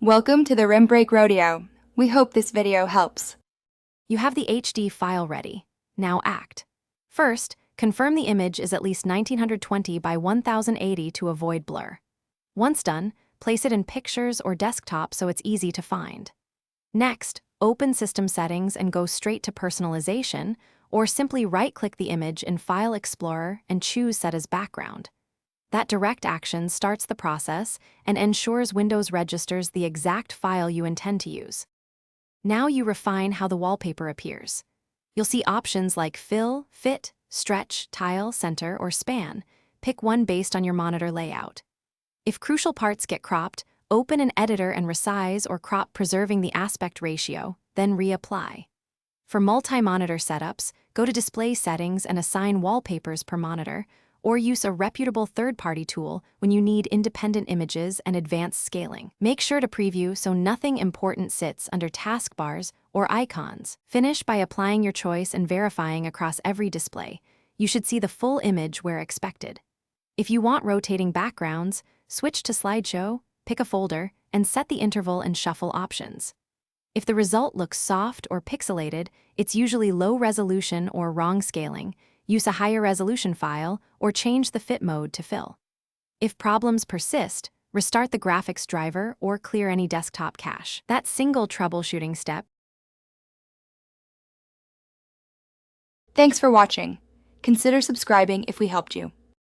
Welcome to the Rim Break Rodeo. We hope this video helps. You have the HD file ready. Now act. First, confirm the image is at least 1920 by 1080 to avoid blur. Once done, place it in Pictures or Desktop so it's easy to find. Next, open System Settings and go straight to Personalization, or simply right-click the image in File Explorer and choose Set as Background. That direct action starts the process and ensures Windows registers the exact file you intend to use. Now you refine how the wallpaper appears. You'll see options like Fill, Fit, Stretch, Tile, Center, or Span. Pick one based on your monitor layout. If crucial parts get cropped, open an editor and resize or crop preserving the aspect ratio, then reapply. For multi-monitor setups, go to Display Settings and assign wallpapers per monitor, or use a reputable third-party tool when you need independent images and advanced scaling. Make sure to preview so nothing important sits under taskbars or icons. Finish by applying your choice and verifying across every display. You should see the full image where expected. If you want rotating backgrounds, switch to Slideshow, pick a folder, and set the interval and shuffle options. If the result looks soft or pixelated, it's usually low resolution or wrong scaling. Use a higher resolution file, or change the fit mode to fill. If problems persist, restart the graphics driver or clear any desktop cache. That single troubleshooting step. Thanks for watching. Consider subscribing if we helped you.